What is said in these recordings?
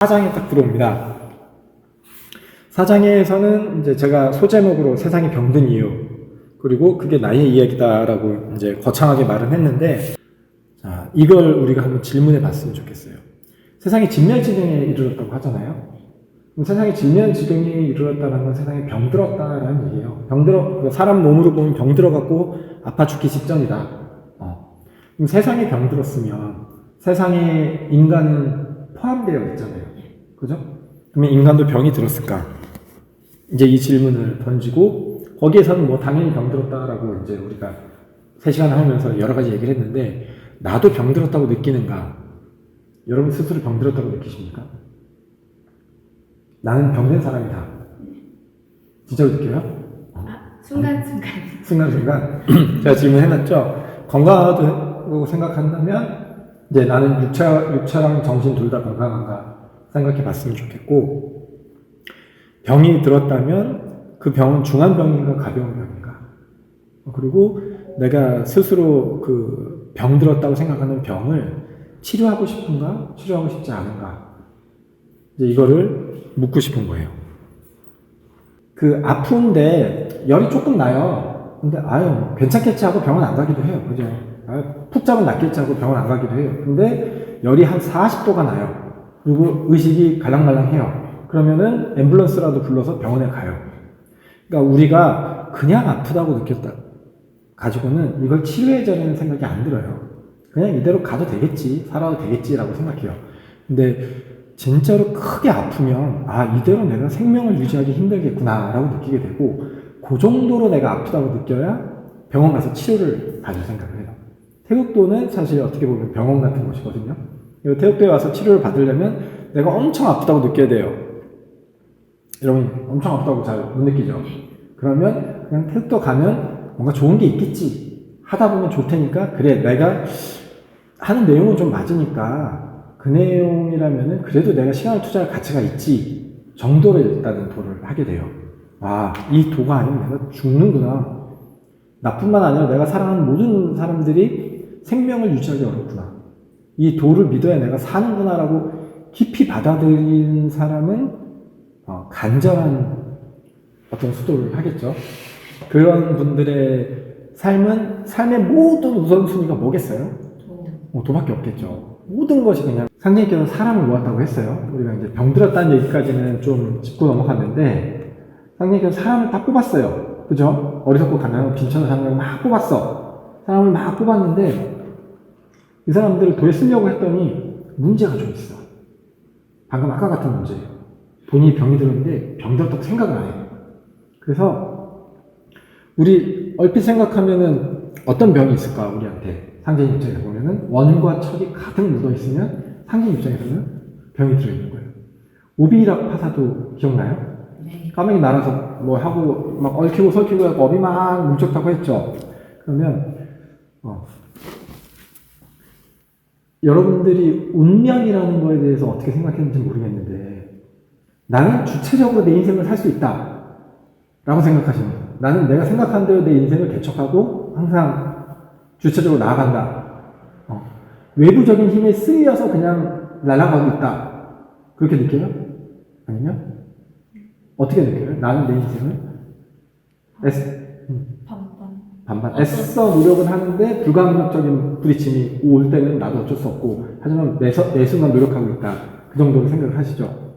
4장에 딱 들어옵니다. 4장에서는 이제 제가 소제목으로 세상이 병든 이유, 그리고 그게 나의 이야기다라고 이제 거창하게 말은 했는데, 자, 이걸 우리가 한번 질문해 봤으면 좋겠어요. 세상이 진멸지경에 이르렀다고 하잖아요. 그럼 세상이 진멸지경에 이르렀다는 건 세상에 병들었다라는 얘기예요. 사람 몸으로 보면 병들어갖고 아파 죽기 직전이다. 그럼 세상에 병들었으면 세상에 인간은 포함되어 있잖아요. 그죠? 그러면 인간도 병이 들었을까? 이제 이 질문을 던지고, 거기에서는 뭐 당연히 병들었다라고 이제 우리가 3시간 하면서 여러 가지 얘기를 했는데, 나도 병들었다고 느끼는가? 여러분 스스로 병들었다고 느끼십니까? 나는 병든 사람이다. 진짜로 느껴요? 순간순간. 제가 질문해놨죠? 건강하다고 생각한다면, 이제 나는 육체랑 정신 둘 다 건강한가 생각해 봤으면 좋겠고, 병이 들었다면 그 병은 중환병인가 가벼운 병인가, 그리고 내가 스스로 그 병 들었다고 생각하는 병을 치료하고 싶은가 치료하고 싶지 않은가, 이제 이거를 묻고 싶은 거예요. 그 아픈데 열이 조금 나요. 근데 괜찮겠지 하고 병원 안 가기도 해요. 그죠? 푹 자면 낫겠지 하고 병원 안 가기도 해요. 근데 열이 한 40도가 나요. 그리고 의식이 갈랑갈랑해요. 그러면은 앰뷸런스라도 불러서 병원에 가요. 그러니까 우리가 그냥 아프다고 느꼈다 가지고는 이걸 치료해자라는 생각이 안 들어요. 그냥 이대로 가도 되겠지, 살아도 되겠지라고 생각해요. 근데 진짜로 크게 아프면 이대로 내가 생명을 유지하기 힘들겠구나 라고 느끼게 되고, 그 정도로 내가 아프다고 느껴야 병원 가서 치료를 받을 생각을 해요. 태극도는 사실 어떻게 보면 병원 같은 곳이거든요. 태극도에 와서 치료를 받으려면 내가 엄청 아프다고 느껴야 돼요. 여러분 엄청 아프다고 잘 못 느끼죠? 그러면 그냥 태극도 가면 뭔가 좋은 게 있겠지 하다 보면 좋을 테니까, 그래 내가 하는 내용은 좀 맞으니까 그 내용이라면은 그래도 내가 시간을 투자할 가치가 있지 정도로 일단은 도를 하게 돼요. 이 도가 아니면 내가 죽는구나. 나뿐만 아니라 내가 사랑하는 모든 사람들이 생명을 유지하기 어렵구나. 이 도를 믿어야 내가 사는구나 라고 깊이 받아들인 사람은 간절한 어떤 수도를 하겠죠. 그런 분들의 삶의 모든 우선순위가 뭐겠어요? 도밖에 없겠죠. 모든 것이 그냥, 상제님께서 사람을 모았다고 했어요. 우리가 이제 병들었다는 얘기까지는 좀 짚고 넘어갔는데, 상제님께서 사람을 딱 뽑았어요. 그죠? 어리석고 가난하고 빈천한 사람을 막 뽑았어. 사람을 막 뽑았는데, 이 사람들을 도에 쓰려고 했더니 문제가 좀 있어. 방금 아까 같은 문제예요. 본인이 병이 들었는데 병들었다고 생각을 안 해요. 그래서 우리 얼핏 생각하면은 어떤 병이 있을까 우리한테, 상제님 입장에서 보면은 원과 철이 가득 묻어있으면 상제님 입장에서는 병이 들어있는 거예요. 오비락 파사도 기억나요? 네. 까마귀 날아서 뭐 하고 막 얽히고 설키고 하고 업이 막 뭉쳤다고 했죠. 그러면 여러분들이 운명이라는 거에 대해서 어떻게 생각했는지 모르겠는데, 나는 주체적으로 내 인생을 살 수 있다 라고 생각하시는 거예요. 나는 내가 생각한 대로 내 인생을 개척하고 항상 주체적으로 나아간다. 외부적인 힘에 쓸려서 그냥 날아가고 있다, 그렇게 느껴요? 아니면 어떻게 느껴요? 나는 내 인생을 반반 애써 노력은 하는데 불가항력적인 부딪힘이 올 때는 나도 어쩔 수 없고, 하지만 매 순간 노력하고 있다, 그 정도로 생각을 하시죠.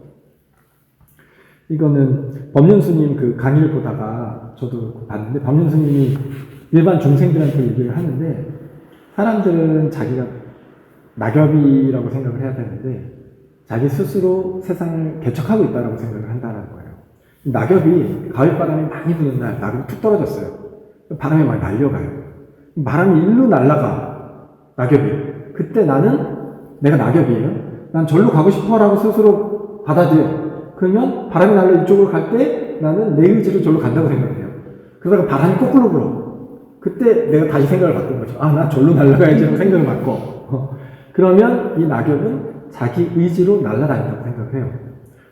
이거는 법륜스님 그 강의를 보다가 저도 봤는데, 법륜스님이 일반 중생들한테 얘기를 하는데, 사람들은 자기가 낙엽이라고 생각을 해야 되는데 자기 스스로 세상을 개척하고 있다고 생각을 한다는 거예요. 낙엽이 가을바람이 많이 부는 날 낙엽이 툭 떨어졌어요. 바람이 많이 날려가요. 바람이 일로 날아가, 낙엽이. 그때 나는 내가 낙엽이에요. 난 절로 가고 싶어라고 스스로 받아들여. 그러면 바람이 날려 이쪽으로 갈 때 나는 내 의지로 절로 간다고 생각해요. 그러다가 바람이 거꾸로 불어. 그때 내가 다시 생각을 바꾼 거죠. 나 절로 날아가야지라고 생각을 바꿔. 그러면 이 낙엽은 자기 의지로 날아다닌다고 생각을 해요.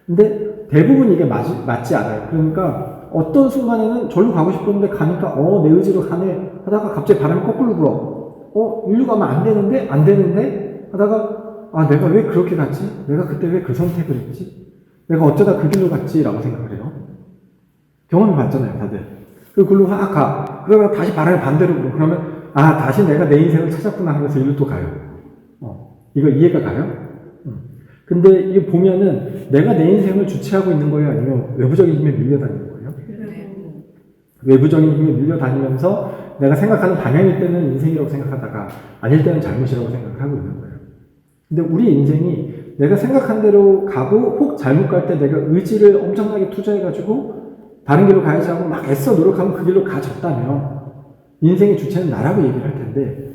근데 대부분 이게 맞지 않아요. 그러니까 어떤 순간에는 절로 가고 싶었는데 가니까 내 의지로 가네 하다가 갑자기 바람이 거꾸로 불어. 일로 가면 안 되는데 하다가 아, 내가 왜 그렇게 갔지? 내가 그때 왜 그 선택을 했지? 내가 어쩌다 그 길로 갔지? 라고 생각을 해요. 경험해 봤잖아요, 다들. 그리고 글로 확 가. 그러면 다시 바람이 반대로 불어. 그러면, 아, 다시 내가 내 인생을 찾았구나 하면서 일로 또 가요. 이거 이해가 가요? 근데 이거 보면은 내가 내 인생을 주체하고 있는 거예요? 아니면 외부적인 힘에 밀려다니는 거예요? 외부적인 힘에 밀려다니면서 내가 생각하는 방향일 때는 인생이라고 생각하다가 아닐 때는 잘못이라고 생각을 하고 있는 거예요. 근데 우리 인생이 내가 생각한 대로 가고 혹 잘못 갈 때 내가 의지를 엄청나게 투자해가지고 다른 길로 가야지 하고 막 애써 노력하면 그 길로 가졌다면 인생의 주체는 나라고 얘기를 할 텐데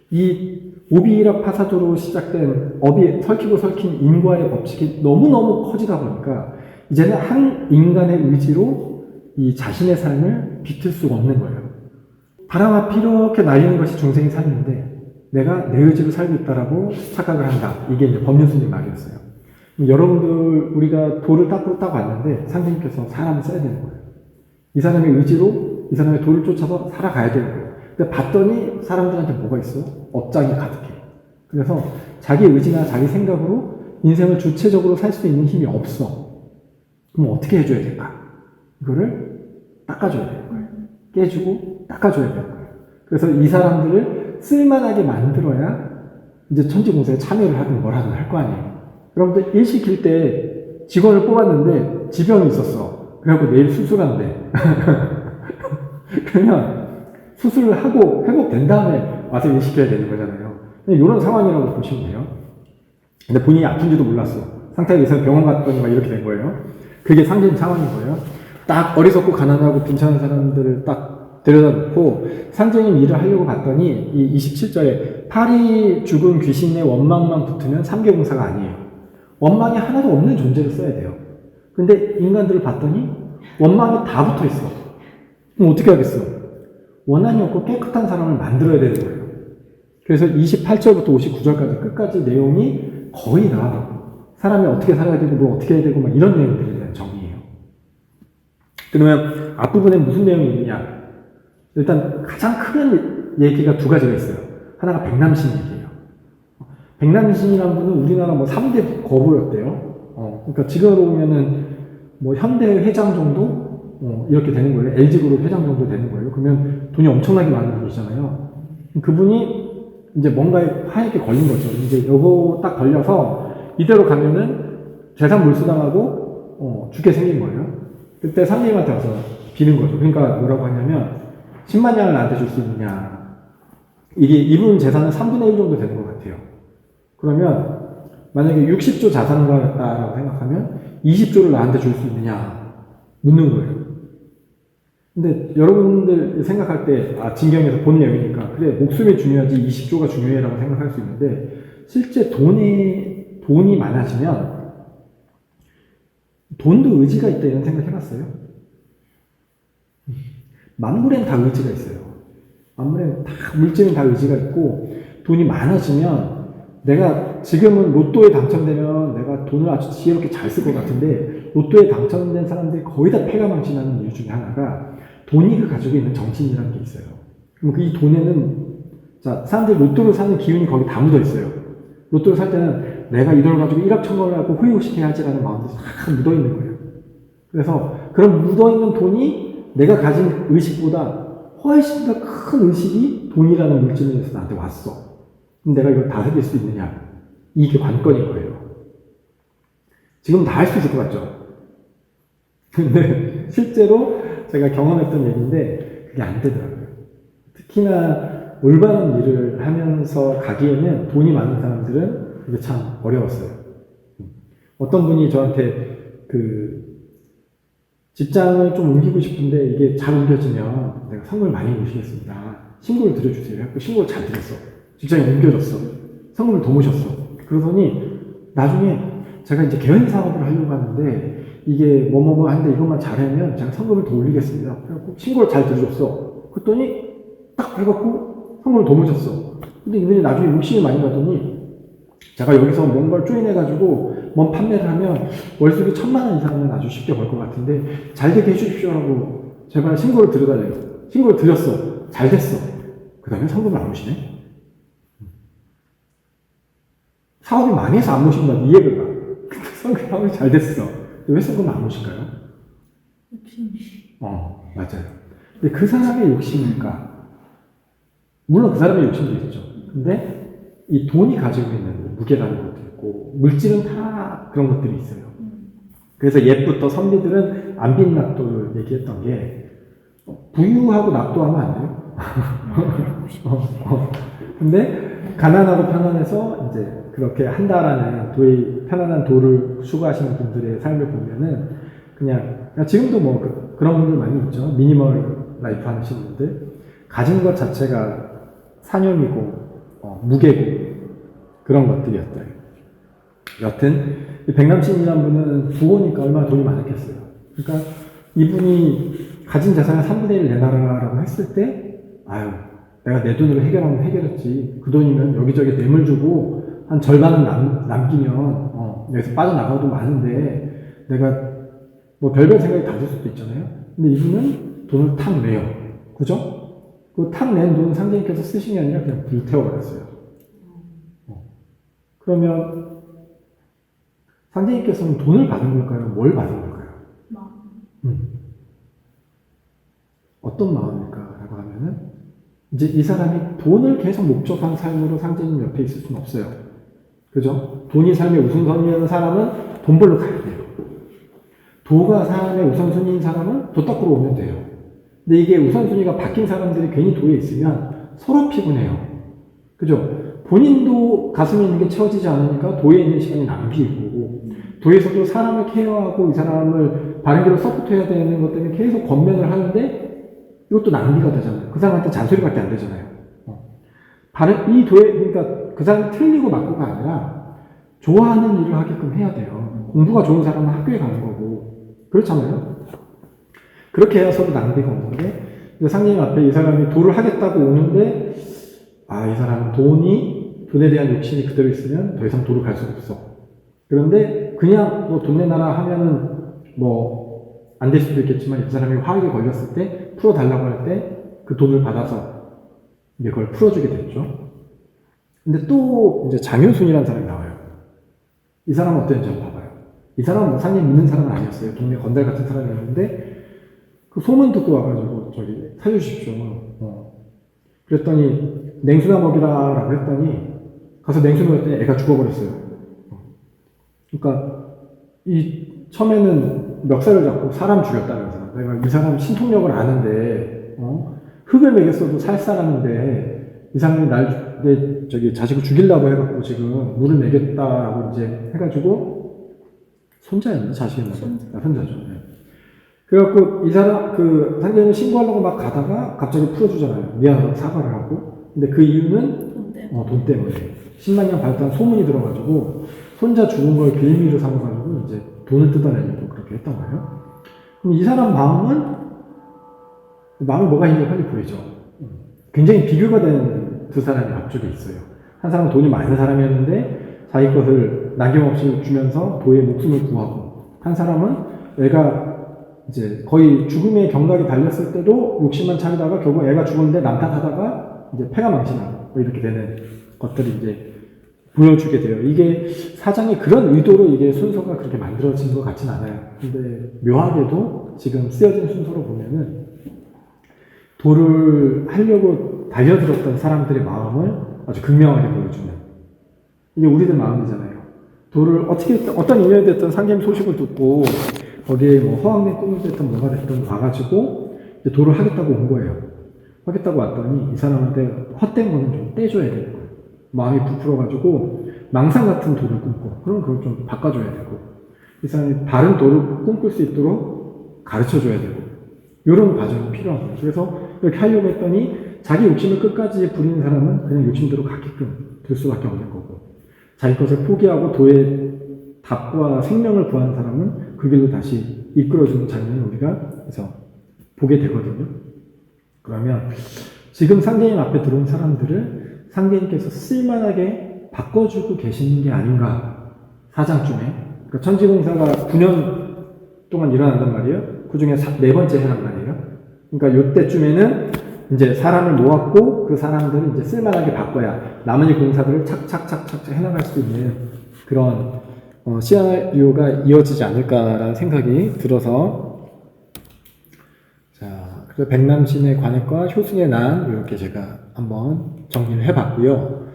이 오비이락 파사도로 시작된 업이 설키고 설킨 인과의 법칙이 너무너무 커지다 보니까 이제는 한 인간의 의지로 이 자신의 삶을 비틀 수가 없는 거예요. 바람 앞이 이렇게 날리는 것이 중생의 삶인데 내가 내 의지로 살고 있다라고 착각을 한다. 이게 이제 법륜스님 말이었어요. 여러분들 우리가 도를 닦고 왔는데 상대님께서 사람을 써야 되는 거예요. 이 사람의 의지로 이 사람의 도를 쫓아서 살아가야 되는 거예요. 근데 봤더니 사람들한테 뭐가 있어? 업장이 가득해. 그래서 자기 의지나 자기 생각으로 인생을 주체적으로 살 수 있는 힘이 없어. 그럼 어떻게 해줘야 될까? 이거를 닦아줘야 되는 거예요. 깨주고 닦아줘야 되는 거예요. 그래서 이 사람들을 쓸만하게 만들어야 이제 천지공사에 참여를 하든 뭘 하든 할 거 아니에요. 여러분들 일 시킬 때 직원을 뽑았는데 지병이 있었어. 그래갖고 내일 수술한대. 그러면 수술을 하고 회복된 다음에 와서 일 시켜야 되는 거잖아요. 이런 상황이라고 보시면 돼요. 근데 본인이 아픈지도 몰랐어. 상태가 이상 병원 갔더니 막 이렇게 된 거예요. 그게 상대님 상황인 거예요. 딱 어리석고 가난하고 빈천한 사람들을 딱 데려다 놓고 상제님 일을 하려고 봤더니 이 27절에 팔이 죽은 귀신의 원망만 붙으면 3개 공사가 아니에요. 원망이 하나도 없는 존재를 써야 돼요. 근데 인간들을 봤더니 원망이 다 붙어 있어. 그럼 어떻게 하겠어? 원한이 없고 깨끗한 사람을 만들어야 되는 거예요. 그래서 28절부터 59절까지 끝까지 내용이 거의 다 사람이 어떻게 살아야 되고 뭘 어떻게 해야 되고 막 이런 내용들에 대한 정의예요. 그러면 앞부분에 무슨 내용이 있느냐? 일단 가장 큰 얘기가 두 가지가 있어요. 하나가 백남신 얘기예요. 백남신이라는 분은 우리나라 뭐 3대 거부였대요. 그러니까 지금으로 보면은 뭐 현대 회장 정도? 이렇게 되는 거예요. LG그룹 회장 정도 되는 거예요. 그러면 돈이 엄청나게 많은 분이잖아요. 그분이 이제 뭔가에 하얗게 걸린 거죠. 이제 요거 딱 걸려서 이대로 가면은 재산 몰수당하고 죽게 생긴 거예요. 그때 상님한테 와서 비는 거죠. 그러니까 뭐라고 하냐면 10만 양을 나한테 줄 수 있느냐. 이게 이분 재산은 3분의 1 정도 되는 것 같아요. 그러면 만약에 60조 자산가였다라고 생각하면 20조를 나한테 줄 수 있느냐 묻는 거예요. 근데 여러분들 생각할 때 진경에서 본 내용이니까 그래 목숨이 중요하지 20조가 중요해라고 생각할 수 있는데 실제 돈이 많아지면 돈도 의지가 있다 이런 생각 해봤어요? 만물엔 다 의지가 있어요. 만물엔 다 물질은 다 의지가 있고 돈이 많아지면 내가 지금은 로또에 당첨되면 내가 돈을 아주 지혜롭게 잘 쓸 것 같은데 로또에 당첨된 사람들이 거의 다 패가망신하는 이유 중에 하나가 돈이 가지고 있는 정신이라는 게 있어요. 그럼 이 돈에는 자 사람들이 로또를 사는 기운이 거기 다 묻어 있어요. 로또를 살 때는 내가 이 돈을 가지고 1억 1,000원을 갖고 후회시켜야지라는 마음들이 다 묻어 있는 거예요. 그래서 그런 묻어 있는 돈이 내가 가진 의식보다 훨씬 더 큰 의식이 돈이라는 물질에서 나한테 왔어. 그럼 내가 이걸 다 해낼 수 있느냐? 이게 관건인 거예요. 지금 다 할 수 있을 것 같죠? 근데 실제로 제가 경험했던 얘기인데 그게 안 되더라고요. 특히나 올바른 일을 하면서 가기에는 돈이 많은 사람들은 이게 참 어려웠어요. 어떤 분이 저한테 직장을 좀 옮기고 싶은데 이게 잘 옮겨지면 내가 선물 많이 모시겠습니다. 신고를 드려주세요. 신고를 잘 드렸어. 직장이 옮겨졌어. 선물을 더 모셨어. 그러더니 나중에 제가 이제 개인 사업을 하려고 하는데 이게 뭐뭐뭐 하는데 이것만 잘하면 제가 선물을 더 올리겠습니다. 그래갖고 신고를 잘 드려줬어. 그랬더니 딱 해갖고 선물을 더 모셨어. 근데 이분이 나중에 욕심이 많이 나더니 제가 여기서 뭔가를 조인해가지고 뭔 판매를 하면 월수입이 1,000만 원 이상은 아주 쉽게 벌 것 같은데 잘 되게 해주십시오 하고 제발 신고를 드려달래요. 신고를 드렸어. 잘 됐어. 그 다음에 성금을 안 오시네? 사업이 망해서 안 모신 거야, 이해를 가. 근데 성공하면 잘 됐어. 왜 성공 안 모실까요? 욕심이. 맞아요. 근데 그 사람의 욕심일까? 물론 그 사람의 욕심도 있죠. 근데 이 돈이 가지고 있는 무게라는 것도 있고, 물질은 다 그런 것들이 있어요. 그래서 옛부터 선비들은 안빈낙도를 얘기했던 게, 부유하고 낙도하면 안 돼요. 근데 가난하고 편안해서 이제 그렇게 한다라는 편안한 도를 추구하시는 분들의 삶을 보면은 그냥 지금도 뭐 그런 분들 많이 있죠. 미니멀 라이프 하시는 분들. 가진 것 자체가 사념이고 무게고 그런 것들이었다. 여튼 백남신이라는 분은 부호니까 얼마나 돈이 많았겠어요. 그러니까 이분이 가진 자산의 3분의 1 내놔라라고 했을 때, 아유, 내가 내 돈으로 해결하면 해결했지. 그 돈이면 여기저기 뇌물 주고 한 절반은 남기면 여기서 빠져나가도 많은데 내가 뭐 별별 생각이 다 들 수도 있잖아요. 근데 이분은 돈을 탁 내요. 그죠? 그 탁 낸 돈 상대님께서 쓰신 게 아니라 그냥 불태워버렸어요. 그러면 상대님께서는 돈을 받은 걸까요? 뭘 받은 걸까요? 어떤 마음일까라고 하면은 이제 이 사람이 돈을 계속 목적한 삶으로 상대님 옆에 있을 수는 없어요. 그죠? 돈이 삶의 우선순위인 사람은 돈 벌러 가야 돼요. 도가 삶의 우선순위인 사람은 도 닦으러 오면 돼요. 근데 이게 우선순위가 바뀐 사람들이 괜히 도에 있으면 서로 피곤해요. 그죠? 본인도 가슴에 있는 게 채워지지 않으니까 도에 있는 시간이 낭비일 거고, 도에서도 사람을 케어하고 이 사람을 바른 길로 서포트해야 되는 것 때문에 계속 권면을 하는데 이것도 낭비가 되잖아요. 그 사람한테 잔소리밖에 안 되잖아요. 이 도에, 그러니까 그 사람이 틀리고 맞고가 아니라 좋아하는 일을 하게끔 해야 돼요. 공부가 좋은 사람은 학교에 가는 거고. 그렇잖아요. 그렇게 해야 서로 낭비가 없는데, 상님 앞에 이 사람이 도를 하겠다고 오는데, 이 사람은 돈에 대한 욕심이 그대로 있으면 더 이상 도를 갈 수 없어. 그런데 그냥 뭐 돈 내놔라 하면은 안 될 수도 있겠지만 이 사람이 화학에 걸렸을 때 풀어달라고 할 때 그 돈을 받아서 이제 그걸 풀어주게 됐죠. 근데 또 이제 장효순이라는 사람이 나와요. 이 사람은 어땠는지 한번 봐봐요. 이 사람은 뭐 상님 믿는 사람은 아니었어요. 동네 건달 같은 사람이었는데 그 소문 듣고 와가지고 저기 살려주십시오. 그랬더니 냉수나 먹이라라고 했더니 가서 냉수 먹였더니 애가 죽어버렸어요. 그러니까 처음에는 멱살을 잡고 사람 죽였다면서. 내가 이 사람 신통력을 아는데 흙을 먹였어도 살 사람인데 이 사람이 내 자식을 죽이려고 해갖고 지금 물을 먹였다라고 이제 해가지고 손자였나 자식이었나? 손자죠. 네. 그래갖고 이 사람 상대는 신고하려고 막 가다가 갑자기 풀어주잖아요. 미안하다고 사과를 하고. 근데 그 이유는 돈 때문에 10만 년 발달한 소문이 들어가지고 손자 죽은 걸 빌미로 삼아가지고 이제 돈을 뜯어내려고 그렇게 했던 거예요. 그럼 이 사람 마음이 뭐가 있는지 빨리 보이죠. 굉장히 비교가 된 두 사람이 앞쪽에 있어요. 한 사람은 돈이 많은 사람이었는데 자기 것을 남김없이 주면서 도의 목숨을 구하고, 한 사람은 애가 이제 거의 죽음의 경각이 달렸을 때도 욕심만 차리다가 결국 애가 죽었는데 남탓하다가 이제 폐가 망신하고 이렇게 되는 것들이 이제 보여주게 돼요. 이게 사장이 그런 의도로 이게 순서가 그렇게 만들어진 것 같진 않아요. 근데 묘하게도 지금 쓰여진 순서로 보면은 도를 하려고 달려들었던 사람들의 마음을 아주 극명하게 보여주는, 이게 우리들 마음이잖아요. 도를 어떤 인연이 됐든 상계님 소식을 듣고 거기에 뭐 허황된 꿈이 됐든 뭐가 됐든 와가지고 이제 도를 하겠다고 온 거예요. 하겠다고 왔더니 이 사람한테 헛된 거는 좀 떼줘야 되는 거예요. 마음이 부풀어가지고 망상 같은 도를 꿈꿔. 그럼 그걸 좀 바꿔줘야 되고, 이 사람이 바른 도를 꿈꿀 수 있도록 가르쳐줘야 되고, 이런 과정이 필요한 거예요. 그래서 이렇게 하려고 했더니 자기 욕심을 끝까지 부리는 사람은 그냥 욕심대로 가게끔 될 수밖에 없는 거고, 자기 것을 포기하고 도의 답과 생명을 구하는 사람은 그 길로 다시 이끌어주는 장면을 우리가 그래서 보게 되거든요. 그러면 지금 상대님 앞에 들어온 사람들을 상대님께서 쓸만하게 바꿔주고 계시는 게 아닌가. 4장쯤에 그러니까 천지공사가 9년 동안 일어난단 말이에요. 그 중에 네 번째 해란 말이에요. 그러니까 요때쯤에는 이제 사람을 모았고 그 사람들을 이제 쓸만하게 바꿔야 나머지 공사들을 착착착착 해나갈 수 있는 그런 시나리오가 이어지지 않을까라는 생각이 들어서 자, 그래서 백남신의 관액과 효순의 난 이렇게 제가 한번 정리를 해봤고요.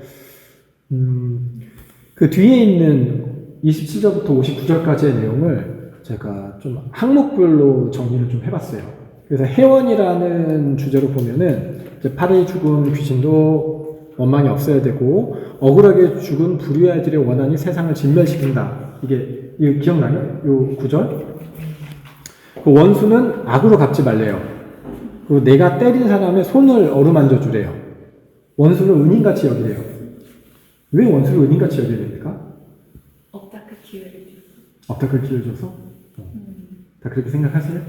그 뒤에 있는 27절부터 59절까지의 내용을 제가 좀 항목별로 정리를 좀 해봤어요. 그래서 해원이라는 주제로 보면은 이제 팔의 죽은 귀신도 원망이 없어야 되고 억울하게 죽은 불의아들의 원한이 세상을 진멸시킨다. 이거 기억나요? 요 구절? 그 원수는 악으로 갚지 말래요. 그리고 내가 때린 사람의 손을 어루만져 주래요. 원수를 은인같이 여기래요. 왜 원수를 은인같이 여겨야 됩니까? 억닥할 기회를 주. 억닥할 기회를 줘서? 다 그렇게 생각하세요?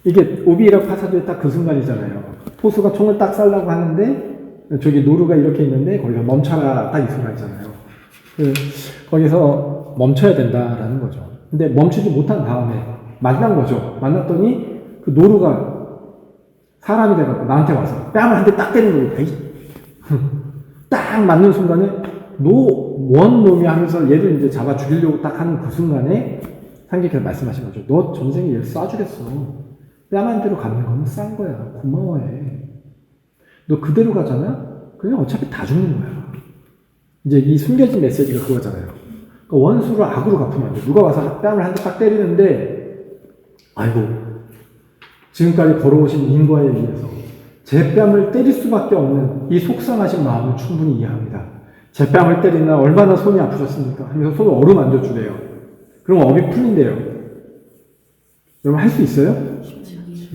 이게 오비락 파사도의 딱 그 순간이잖아요. 포수가 총을 딱 쏴려고 하는데 저기 노루가 이렇게 있는데 거기서 멈춰라 딱 이 순간이잖아요. 거기서 멈춰야 된다라는 거죠. 근데 멈추지 못한 다음에 만난 거죠. 만났더니 그 노루가 사람이 돼갖고 나한테 와서 뺨을 한 대 딱 때리는 거예요. 딱 맞는 순간에 뭔 놈이 하면서 얘를 이제 잡아 죽이려고 딱 하는 그 순간에 상계께서 말씀하신 거죠. 너 전생에 얘를 쏴주겠어. 뺨 한 대로 갚는 거는 싼 거야. 고마워해. 너 그대로 가잖아? 그냥 어차피 다 죽는 거야. 이제 이 숨겨진 메시지가 그거잖아요. 그러니까 원수를 악으로 갚으면 안 돼. 누가 와서 뺨을 한 대 딱 때리는데, 아이고, 지금까지 걸어오신 인과에 의해서 제 뺨을 때릴 수밖에 없는 이 속상하신 마음을 충분히 이해합니다. 제 뺨을 때리나 얼마나 손이 아프셨습니까? 하면서 손을 어루만져 주래요. 그럼 업이 풀린대요. 여러분 할 수 있어요?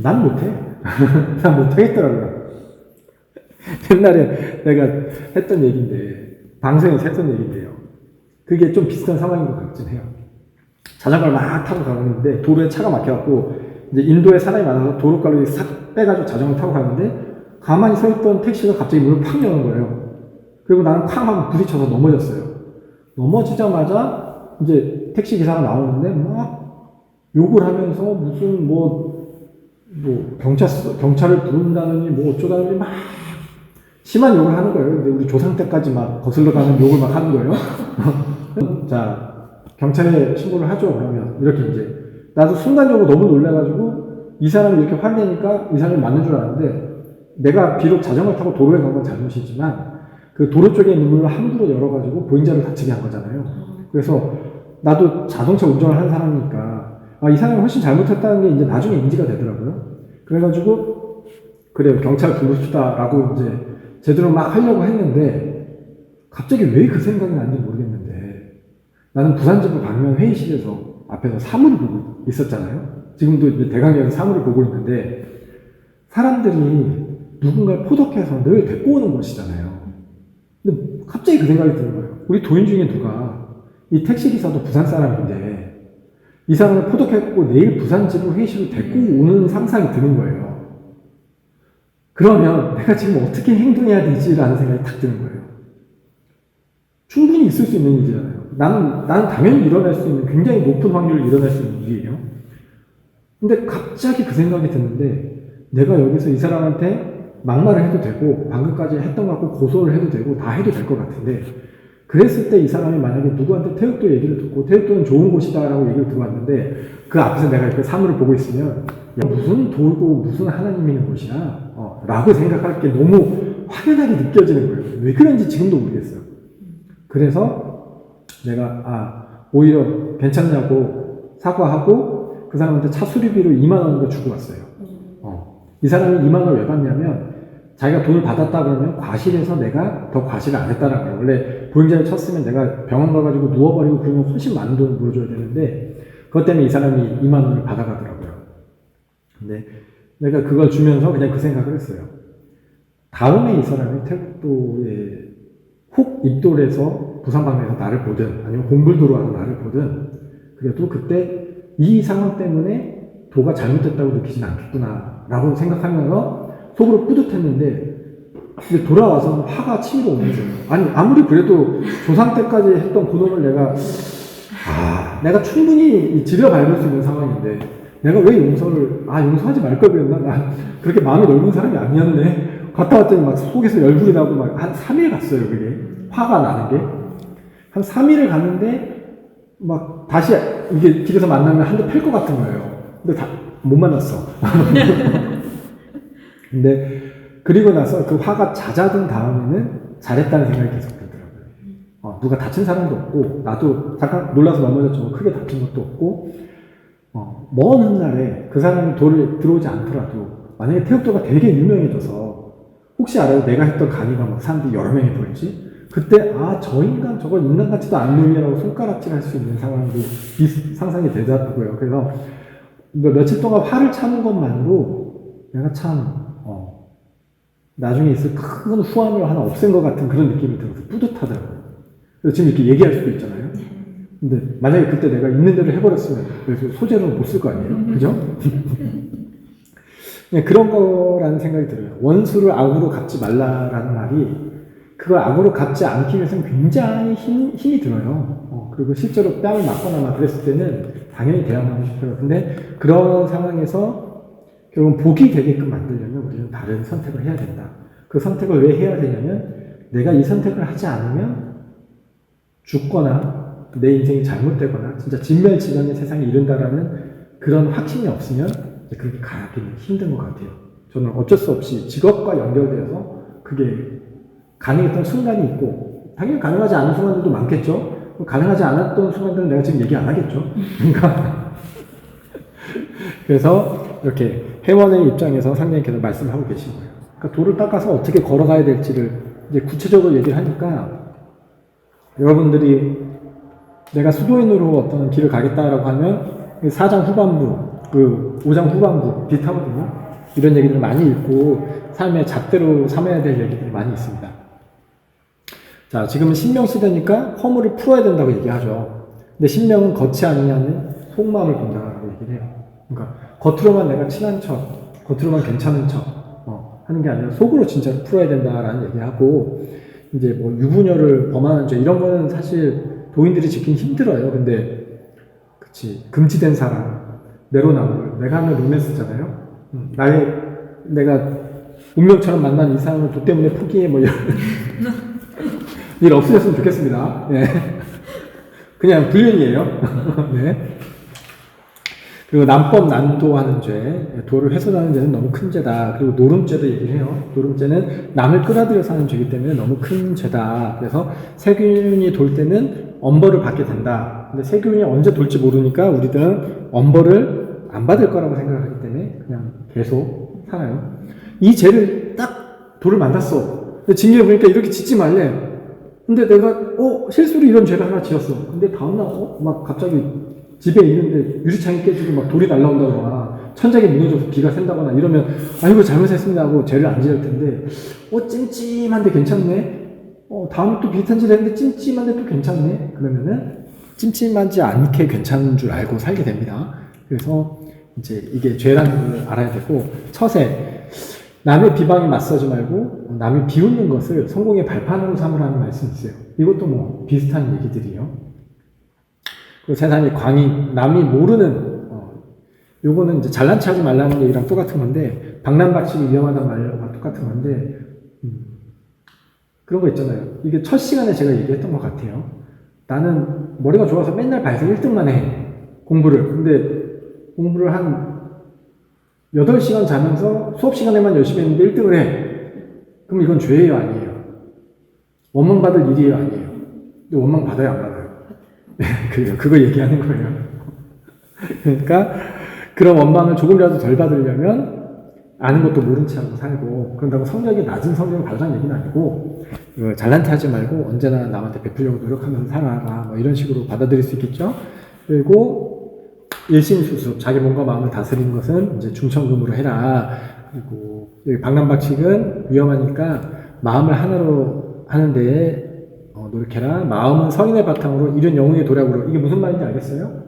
난 못해. 난 못하겠더라고요. 옛날에 내가 했던 얘기인데, 방송에서 했던 얘기인데요. 그게 좀 비슷한 상황인 것 같긴 해요. 자전거를 막 타고 가는데 도로에 차가 막혀갖고 이제 인도에 사람이 많아서 도로가로 싹 빼가지고 자전거 타고 가는데 가만히 서 있던 택시가 갑자기 문을 팍 여는 거예요. 그리고 나는 쾅 하고 부딪혀서 넘어졌어요. 넘어지자마자 이제 택시 기사가 나오는데 막 욕을 하면서 무슨 경찰을 부른다느니 뭐 어쩌다느니 막 심한 욕을 하는 거예요. 근데 우리 조상 때까지 막 거슬러 가는 욕을 막 하는 거예요. 자, 경찰에 신고를 하죠. 그러면 이렇게 이제 나도 순간적으로 너무 놀래가지고 이 사람이 이렇게 화내니까 이 사람이 맞는 줄 알았는데 내가 비록 자전거 타고 도로에 간 건 잘못이지만 그 도로 쪽에 있는 문을 함부로 열어가지고 보행자를 다치게 한 거잖아요. 그래서 나도 자동차 운전을 하는 사람이니까 이 사람이 훨씬 잘못했다는 게 이제 나중에 인지가 되더라고요. 그래가지고 그래요. 경찰 부르시다라고 이제 제대로 막 하려고 했는데 갑자기 왜 그 생각이 났는지 모르겠는데 나는 부산지부 방면 회의실에서 앞에서 사물을 보고 있었잖아요. 지금도 이제 대강에서 사물을 보고 있는데 사람들이 누군가를 포독해서 늘 데리고 오는 것이잖아요. 근데 갑자기 그 생각이 드는 거예요. 우리 도인 중에 누가 이 택시기사도 부산 사람인데 이 사람을 포독했고 내일 부산지부 회의실로 데리고 오는 상상이 드는 거예요. 그러면 내가 지금 어떻게 행동해야 되지라는 생각이 딱 드는 거예요. 충분히 있을 수 있는 일이잖아요. 나는 당연히 일어날 수 있는 굉장히 높은 확률로 일어날 수 있는 일이에요. 근데 갑자기 그 생각이 드는데 내가 여기서 이 사람한테 막말을 해도 되고 방금까지 했던 것 같고 고소를 해도 되고 다 해도 될 것 같은데 그랬을 때 이 사람이 만약에 누구한테 태극도 얘기를 듣고 태극도는 좋은 곳이다 라고 얘기를 들어왔는데 그 앞에서 내가 이렇게 사물을 보고 있으면 야, 무슨 도고 무슨 하나님 있는 곳이야 라고 생각할 게 너무 확연하게 느껴지는 거예요. 왜 그런지 지금도 모르겠어요. 그래서 내가 오히려 괜찮냐고 사과하고 그 사람한테 차 수리비로 2만 원을 주고 왔어요. 이 사람이 2만 원을 왜 받냐면 자기가 돈을 받았다 그러면 과실해서 내가 더 과실을 안 했다는 거예요. 원래 보행자를 쳤으면 내가 병원 가가지고 누워버리고 그러면 훨씬 많은 돈을 물어줘야 되는데 그것 때문에 이 사람이 2만 원을 받아가더라고요. 근데 내가 그걸 주면서 그냥 그 생각을 했어요. 다음에 이 사람이 태국도에 혹 입도해서 부산방면에서 나를 보든 아니면 공불도로 와서 나를 보든 그래도 그때 이 상황 때문에 도가 잘못됐다고 느끼진 않겠구나 라고 생각하면서 속으로 뿌듯했는데 근데 돌아와서 화가 치밀어 오는 거예요. 아니 아무리 그래도 조상 때까지 했던 그놈을 내가 충분히 지려 밟을 수 있는 상황인데 내가 왜 용서하지 말 걸 그랬나? 나 그렇게 마음이 넓은 사람이 아니었네. 갔다 왔더니 막 속에서 열불이 나고 막 한 3일 갔어요, 그게. 화가 나는 게. 한 3일을 갔는데, 막 다시 이게 길에서 만나면 한 대 팰 것 같은 거예요. 근데 못 만났어. 근데 그리고 나서 그 화가 잦아든 다음에는 잘했다는 생각이 계속 들더라고요. 누가 다친 사람도 없고, 나도 잠깐 놀라서 넘어졌지만 크게 다친 것도 없고, 먼 훗날에 그 사람이 돌에 들어오지 않더라도, 만약에 태극도가 되게 유명해져서, 혹시 알아요? 내가 했던 강의가 막 사람들이 여러 명이 볼지? 그때, 저 인간, 저거 인간 같지도 않은 놈이라고 손가락질 할 수 있는 상황도 상상이 되더라고요. 그래서, 며칠 동안 화를 참은 것만으로, 내가 참, 나중에 있을 큰 후환을 하나 없앤 것 같은 그런 느낌이 들어서 뿌듯하더라고요. 그래서 지금 이렇게 얘기할 수도 있잖아요. 근데 만약에 그때 내가 있는 대로 해버렸으면 그래서 소재는 못 쓸 거 아니에요? 그죠? 그런 거라는 생각이 들어요. 원수를 악으로 갚지 말라라는 말이 그걸 악으로 갚지 않기 위해서는 굉장히 힘이 들어요. 그리고 실제로 뺨을 맞거나 막 그랬을 때는 당연히 대항하고 싶어요. 근데 그런 상황에서 결국은 복이 되게끔 만들려면 우리는 다른 선택을 해야 된다. 그 선택을 왜 해야 되냐면 내가 이 선택을 하지 않으면 죽거나 내 인생이 잘못되거나 진짜 진멸지경의 세상에 이른다라는 그런 확신이 없으면 그렇게 가기는 힘든 것 같아요. 저는 어쩔 수 없이 직업과 연결되어서 그게 가능했던 순간이 있고 당연히 가능하지 않은 순간들도 많겠죠. 가능하지 않았던 순간들은 내가 지금 얘기 안 하겠죠. 그러니까 그래서 이렇게 회원의 입장에서 상대님께서 말씀하고 계신 거예요. 그러니까 돌을 닦아서 어떻게 걸어가야 될지를 이제 구체적으로 얘기를 하니까 여러분들이 내가 수도인으로 어떤 길을 가겠다라고 하면 4장 후반부, 5장 후반부 비슷하거든요. 이런 얘기들을 많이 읽고 삶의 잣대로 삼아야 될 얘기들이 많이 있습니다. 자, 지금은 신명 시대니까 허물을 풀어야 된다고 얘기하죠. 근데 신명은 겉이 아니냐는 속마음을 본다라고 얘기를 해요. 그러니까 겉으로만 내가 친한 척, 겉으로만 괜찮은 척 하는 게 아니라 속으로 진짜로 풀어야 된다라는 얘기하고 이제 뭐 유부녀를 범하는 죄 이런 거는 사실 도인들이 지키기 힘들어요. 근데 그치 금지된 사람, 내로남불, 내가 하는 로맨스잖아요. 내가 운명처럼 만난 이 사람을 도 때문에 포기해 뭐 이런 일 없으셨으면 좋겠습니다. 네. 그냥 불륜이에요. 네. 그리고 남법 난도하는 죄, 도를 훼손하는 죄는 너무 큰 죄다. 그리고 노름죄도 얘기를 해요. 노름죄는 남을 끌어들여서 하는 죄이기 때문에 너무 큰 죄다. 그래서 세균이 돌 때는 엄벌을 받게 된다. 근데 세균이 언제 돌지 모르니까 우리들은 엄벌을 안 받을 거라고 생각하기 때문에 그냥 계속 살아요. 이 죄를 딱 돌을 만났어. 근데 징계를 보니까 이렇게 짓지 말래. 근데 내가 실수로 이런 죄를 하나 지었어. 근데 다음날 막 갑자기 집에 있는데 유리창이 깨지고 막 돌이 날라온다거나 천장이 무너져서 비가 샌다거나 이러면 아이고 잘못했습니다 하고 죄를 안 지을 텐데 찜찜한데 괜찮네. 다음에 또 비슷한 짓을 했는데 찜찜한데 또 괜찮네. 그러면은 찜찜하지 않게 괜찮은 줄 알고 살게 됩니다. 그래서 이제 이게 죄라는 걸 알아야 되고 처세 남의 비방에 맞서지 말고 남이 비웃는 것을 성공의 발판으로 삼으라는 말씀이 있어요. 이것도 뭐 비슷한 얘기들이에요. 그 세상에 광인, 남이 모르는, 요거는 이제 잘난 체 하지 말라는 얘기랑 똑같은 건데, 박람박식이 위험하다는 말과 똑같은 건데, 그런 거 있잖아요. 이게 첫 시간에 제가 얘기했던 것 같아요. 나는 머리가 좋아서 맨날 발생 1등만 해. 공부를. 근데 공부를 한 8시간 자면서 수업 시간에만 열심히 했는데 1등을 해. 그럼 이건 죄예요, 아니에요? 원망 받을 일이에요, 아니에요? 근데 원망 받아요, 안 받아요? 그래요. 그거 얘기하는 거예요. 그러니까 그런 원망을 조금이라도 덜 받으려면 아는 것도 모른 체 하고 살고 그런다고 성적이 낮은 성적을 받으라는 얘기는 아니고 잘난 체 하지 말고 언제나 남한테 베풀려고 노력하면서 살아라 뭐 이런 식으로 받아들일 수 있겠죠. 그리고 일심수습 자기 몸과 마음을 다스리는 것은 이제 중천금으로 해라. 그리고 여기 박람박식은 위험하니까 마음을 하나로 하는데 노력해라. 마음은 성인의 바탕으로 이른 영웅의 도략으로. 이게 무슨 말인지 알겠어요?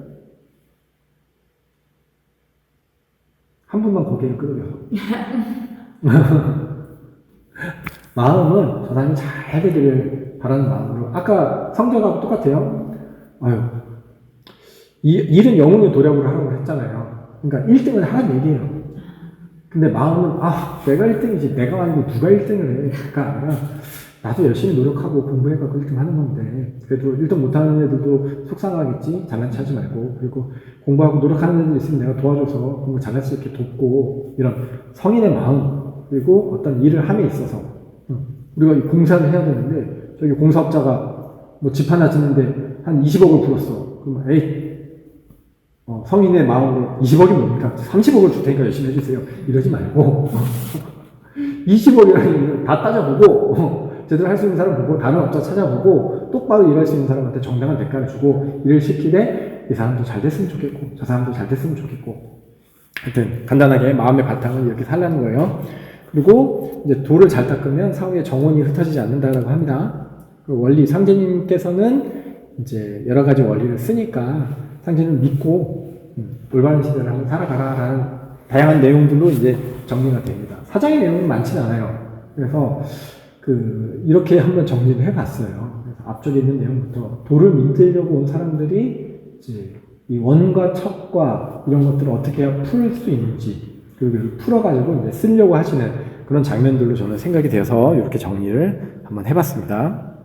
한 분만 고개를 끄덕여서. 마음은 저 사람이 잘 되기를 바라는 마음으로. 아까 성경하고 똑같아요. 이른 영웅의 도략으로 하라고 했잖아요. 그러니까 1등을 하는 얘기예요. 근데 마음은, 내가 1등이지, 내가 아니고 누가 1등을 해. 그러니까 아니라, 나도 열심히 노력하고 공부해가고 1등 하는 건데, 그래도 1등 못하는 애들도 속상하겠지? 잘난 체하지 말고. 그리고 공부하고 노력하는 애들 있으면 내가 도와줘서 공부 잘할 수 있게 돕고, 이런 성인의 마음, 그리고 어떤 일을 함에 있어서, 우리가 이 공사를 해야 되는데, 저기 공사업자가 뭐 집 하나 짓는데 한 20억을 불었어. 그러면, 성인의 마음으로 20억이 뭡니까? 30억을 줄 테니까 열심히 해주세요. 이러지 말고, 20억이라는 다 따져보고, 제대로 할 수 있는 사람 보고, 다른 업자 찾아보고, 똑바로 일할 수 있는 사람한테 정당한 대가를 주고, 일을 시키되, 이 사람도 잘 됐으면 좋겠고, 저 사람도 잘 됐으면 좋겠고. 하여튼, 간단하게 마음의 바탕을 이렇게 살라는 거예요. 그리고, 이제 돌을 잘 닦으면 사후에 정원이 흩어지지 않는다라고 합니다. 그 원리, 상제님께서는 이제 여러 가지 원리를 쓰니까, 상제님을 믿고, 올바른 시대를 한번 살아가라라는 다양한 내용들로 이제 정리가 됩니다. 사장의 내용은 많지는 않아요. 그래서, 이렇게 한번 정리를 해봤어요. 그래서 앞쪽에 있는 내용부터 돌을 만들려고 온 사람들이 이제 이 원과 척과 이런 것들을 어떻게 풀 수 있는지, 그리고 풀어가지고 이제 쓰려고 하시는 그런 장면들로 저는 생각이 되어서 이렇게 정리를 한번 해봤습니다.